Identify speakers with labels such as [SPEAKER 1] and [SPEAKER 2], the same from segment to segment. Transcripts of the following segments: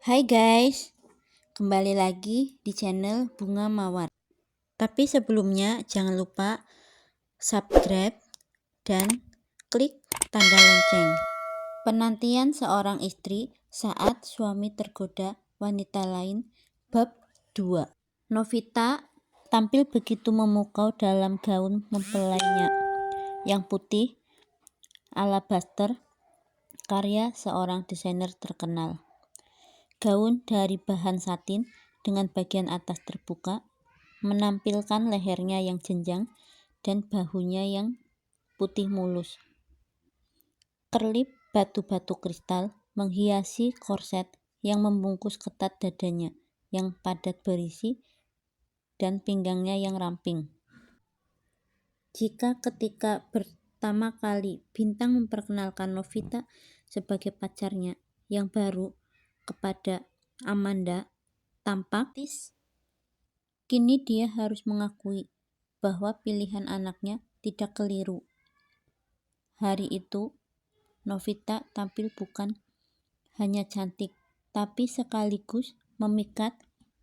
[SPEAKER 1] Hai guys, kembali lagi di channel Bunga Mawar. Tapi sebelumnya jangan lupa subscribe dan klik tanda lonceng. Penantian seorang istri saat suami tergoda wanita lain bab 2. Novita tampil begitu memukau dalam gaun mempelainya yang putih alabaster karya seorang desainer terkenal. Gaun dari bahan satin dengan bagian atas terbuka, menampilkan lehernya yang jenjang dan bahunya yang putih mulus. Kerlip batu-batu kristal menghiasi korset yang membungkus ketat dadanya yang padat berisi dan pinggangnya yang ramping. Jika ketika pertama kali Bintang memperkenalkan Novita sebagai pacarnya yang baru kepada Amanda tampak kini dia harus mengakui bahwa pilihan anaknya tidak keliru. Hari itu Novita tampil bukan hanya cantik, tapi sekaligus memikat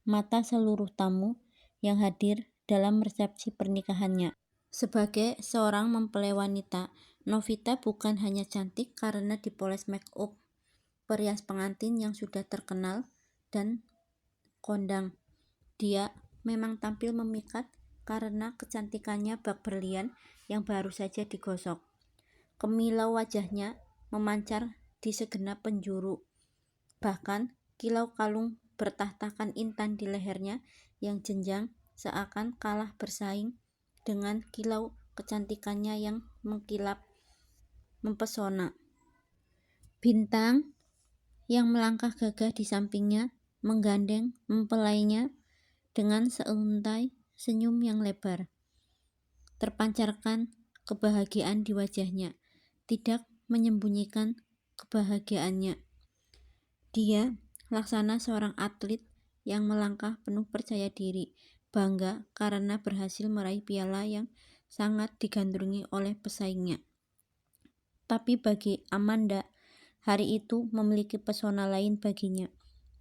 [SPEAKER 1] mata seluruh tamu yang hadir dalam resepsi pernikahannya. Sebagai seorang mempelai wanita, Novita bukan hanya cantik karena dipoles make up perias pengantin yang sudah terkenal dan kondang. Dia memang tampil memikat karena kecantikannya bak berlian yang baru saja digosok. Kemilau wajahnya memancar di segenap penjuru. Bahkan kilau kalung bertahtakan intan di lehernya yang jenjang seakan kalah bersaing dengan kilau kecantikannya yang mengkilap mempesona. Bintang yang melangkah gagah di sampingnya menggandeng mempelainya dengan seuntai senyum yang lebar. Terpancarkan kebahagiaan di wajahnya, tidak menyembunyikan kebahagiaannya. Dia laksana seorang atlet yang melangkah penuh percaya diri, bangga karena berhasil meraih piala yang sangat digandrungi oleh pesaingnya. Tapi bagi Amanda, hari itu memiliki pesona lain baginya.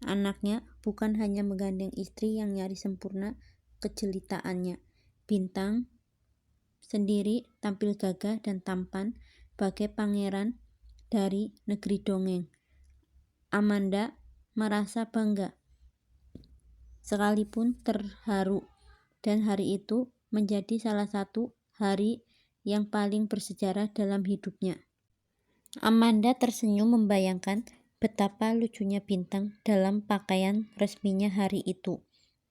[SPEAKER 1] Anaknya bukan hanya menggandeng istri yang nyaris sempurna kejelitaannya. Bintang sendiri tampil gagah dan tampan bagai pangeran dari negeri dongeng. Amanda merasa bangga sekalipun terharu, dan hari itu menjadi salah satu hari yang paling bersejarah dalam hidupnya. Amanda tersenyum membayangkan betapa lucunya Bintang dalam pakaian resminya hari itu.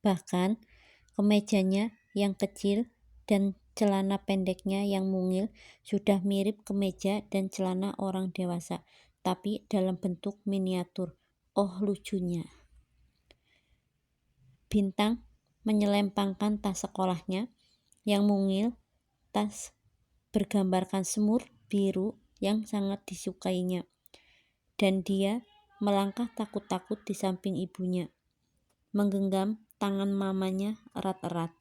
[SPEAKER 1] Bahkan kemejanya yang kecil dan celana pendeknya yang mungil sudah mirip kemeja dan celana orang dewasa, tapi dalam bentuk miniatur. Oh lucunya. Bintang menyelempangkan tas sekolahnya yang mungil, tas bergambarkan semut biru yang sangat disukainya, dan dia melangkah takut-takut di samping ibunya, menggenggam tangan mamanya erat-erat,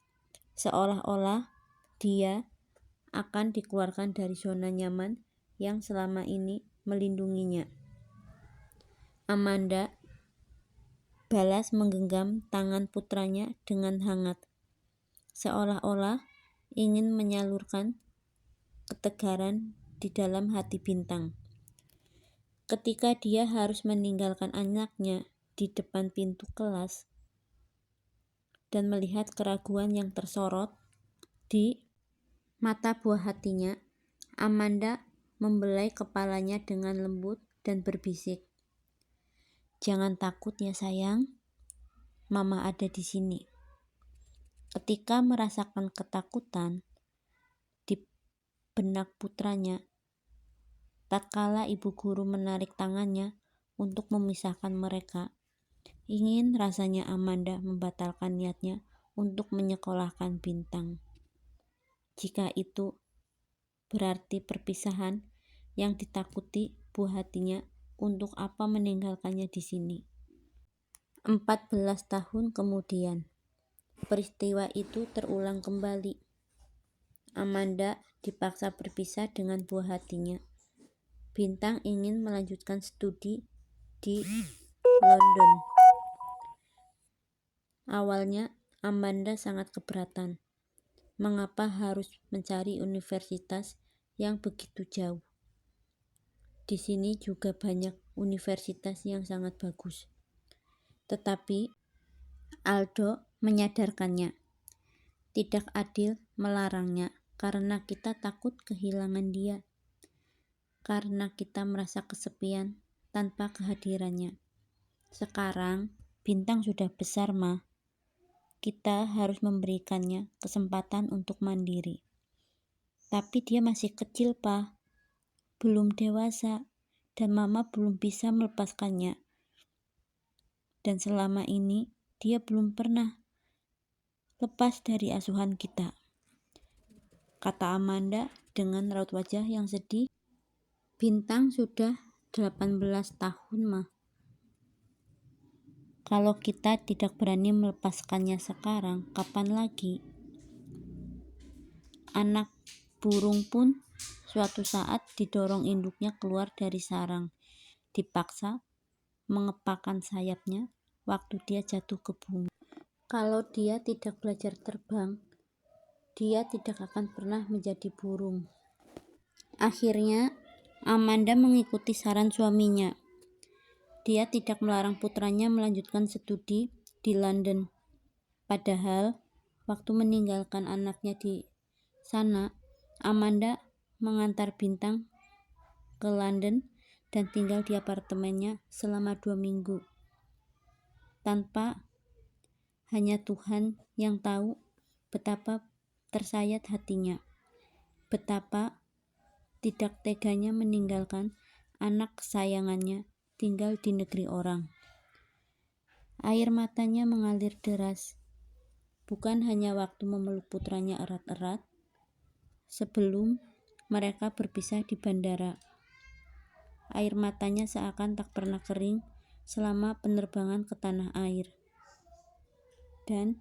[SPEAKER 1] seolah-olah dia akan dikeluarkan dari zona nyaman yang selama ini melindunginya. Amanda balas menggenggam tangan putranya dengan hangat, seolah-olah ingin menyalurkan ketegaran di dalam hati Bintang. Ketika dia harus meninggalkan anaknya di depan pintu kelas dan melihat keraguan yang tersorot di mata buah hatinya, Amanda membelai kepalanya dengan lembut dan berbisik, "Jangan takut ya sayang, Mama ada di sini." Ketika merasakan ketakutan di benak putranya, tatkala ibu guru menarik tangannya untuk memisahkan mereka, ingin rasanya Amanda membatalkan niatnya untuk menyekolahkan Bintang. Jika itu berarti perpisahan yang ditakuti buah hatinya, untuk apa meninggalkannya di sini? 14 tahun kemudian, peristiwa itu terulang kembali. Amanda dipaksa berpisah dengan buah hatinya. Bintang ingin melanjutkan studi di London. Awalnya, Amanda sangat keberatan. Mengapa harus mencari universitas yang begitu jauh? Di sini juga banyak universitas yang sangat bagus. Tetapi Aldo menyadarkannya, tidak adil melarangnya karena kita takut kehilangan dia, karena kita merasa kesepian tanpa kehadirannya. Sekarang Bintang sudah besar, Ma. Kita harus memberikannya kesempatan untuk mandiri. Tapi dia masih kecil, Pa. Belum dewasa, dan Mama belum bisa melepaskannya. Dan selama ini, dia belum pernah lepas dari asuhan kita, kata Amanda dengan raut wajah yang sedih. Bintang sudah 18 tahun, Ma. Kalau kita tidak berani melepaskannya sekarang, kapan lagi? Anak burung pun suatu saat didorong induknya keluar dari sarang, dipaksa mengepakkan sayapnya waktu dia jatuh ke bumi. Kalau dia tidak belajar terbang, dia tidak akan pernah menjadi burung. Akhirnya, Amanda mengikuti saran suaminya. Dia tidak melarang putranya melanjutkan studi di London. Padahal, waktu meninggalkan anaknya di sana, Amanda mengantar Bintang ke London dan tinggal di apartemennya selama 2 minggu. Hanya Tuhan yang tahu betapa tersayat hatinya, betapa tidak teganya meninggalkan anak kesayangannya tinggal di negeri orang. Air matanya mengalir deras, bukan hanya waktu memeluk putranya erat-erat sebelum mereka berpisah di bandara. Air matanya seakan tak pernah kering selama penerbangan ke tanah air. Dan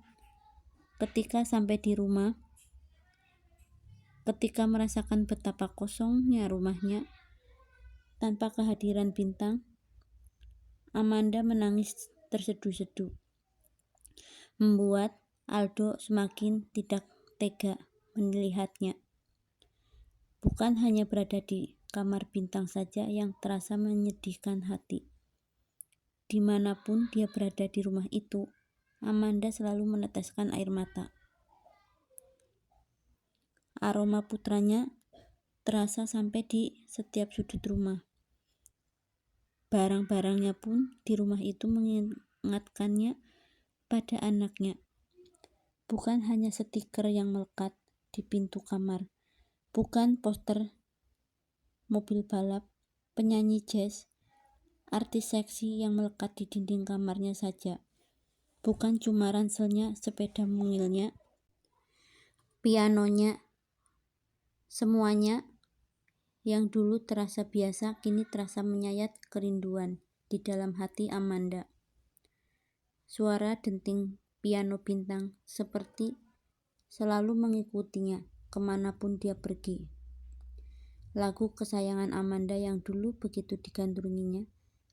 [SPEAKER 1] ketika sampai di rumah, ketika merasakan betapa kosongnya rumahnya tanpa kehadiran Bintang, Amanda menangis terseduh-seduh, membuat Aldo semakin tidak tega melihatnya. Bukan hanya berada di kamar Bintang saja yang terasa menyedihkan hati. Dimanapun dia berada di rumah itu, Amanda selalu meneteskan air mata. Aroma putranya terasa sampai di setiap sudut rumah. Barang-barangnya pun di rumah itu mengingatkannya pada anaknya. Bukan hanya stiker yang melekat di pintu kamar, bukan poster mobil balap, penyanyi jazz, artis seksi yang melekat di dinding kamarnya saja. Bukan cuma ranselnya, sepeda mungilnya, pianonya, semuanya yang dulu terasa biasa kini terasa menyayat kerinduan di dalam hati Amanda. Suara denting piano Bintang seperti selalu mengikutinya kemanapun dia pergi. Lagu kesayangan Amanda yang dulu begitu digandrunginya,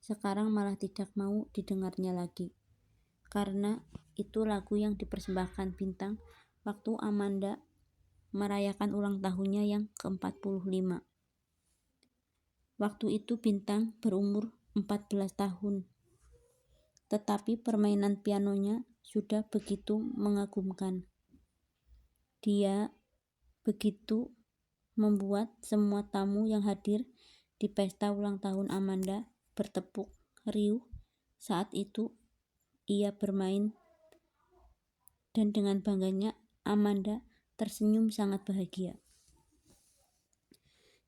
[SPEAKER 1] sekarang malah tidak mau didengarnya lagi. Karena itu lagu yang dipersembahkan Bintang waktu Amanda merayakan ulang tahunnya yang ke-45. Waktu itu Bintang berumur 14 tahun. Tetapi permainan pianonya sudah begitu mengagumkan. Dia begitu membuat semua tamu yang hadir di pesta ulang tahun Amanda bertepuk riuh. Saat itu ia bermain dan dengan bangganya Amanda tersenyum sangat bahagia.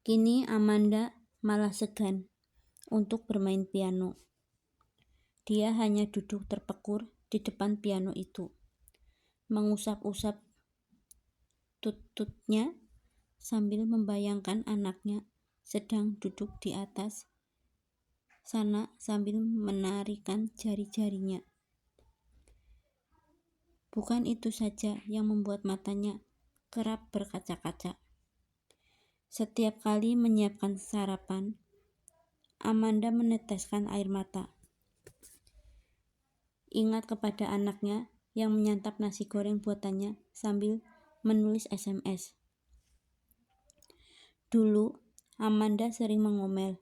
[SPEAKER 1] Kini Amanda malah segan untuk bermain piano. Dia hanya duduk terpekur di depan piano itu, mengusap-usap tututnya sambil membayangkan anaknya sedang duduk di atas sana sambil menarikan jari-jarinya. Bukan itu saja yang membuat matanya kerap berkaca-kaca. Setiap kali menyiapkan sarapan, Amanda meneteskan air mata. Ingat kepada anaknya yang menyantap nasi goreng buatannya sambil menulis SMS. Dulu, Amanda sering mengomel,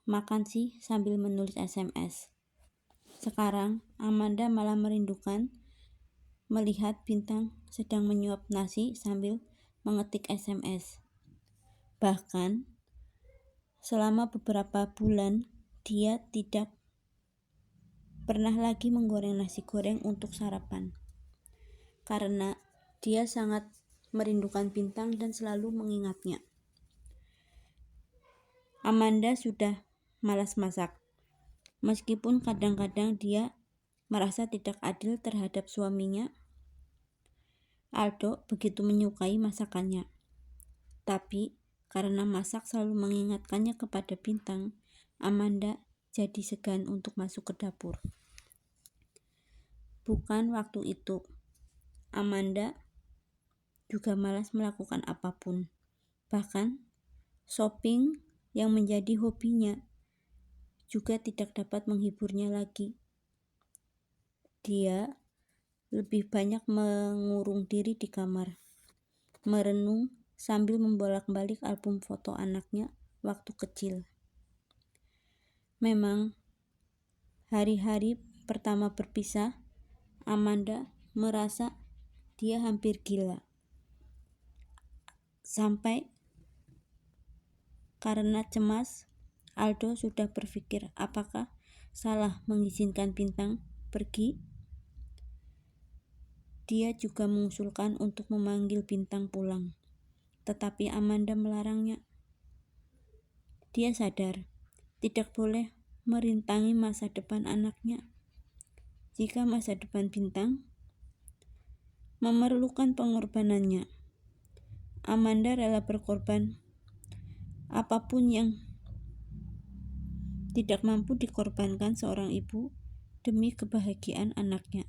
[SPEAKER 1] "Makan sih sambil menulis SMS." Sekarang, Amanda malah merindukan melihat Bintang sedang menyuap nasi sambil mengetik SMS. Bahkan, selama beberapa bulan, dia tidak pernah lagi menggoreng nasi goreng untuk sarapan. Karena dia sangat merindukan Bintang dan selalu mengingatnya. Amanda sudah malas masak. Meskipun kadang-kadang dia merasa tidak adil terhadap suaminya, Aldo begitu menyukai masakannya. Tapi karena masak selalu mengingatkannya kepada Bintang, Amanda jadi segan untuk masuk ke dapur. Bukan waktu itu, Amanda juga malas melakukan apapun. Bahkan, shopping yang menjadi hobinya juga tidak dapat menghiburnya lagi. Dia lebih banyak mengurung diri di kamar, merenung sambil membolak-balik album foto anaknya waktu kecil. Memang, hari-hari pertama berpisah, Amanda merasa dia hampir gila. Sampai karena cemas, Aldo sudah berpikir apakah salah mengizinkan Bintang pergi. Dia juga mengusulkan untuk memanggil Bintang pulang, tetapi Amanda melarangnya. Dia sadar tidak boleh merintangi masa depan anaknya. Jika masa depan Bintang memerlukan pengorbanannya, Amanda rela berkorban apapun yang tidak mampu dikorbankan seorang ibu demi kebahagiaan anaknya.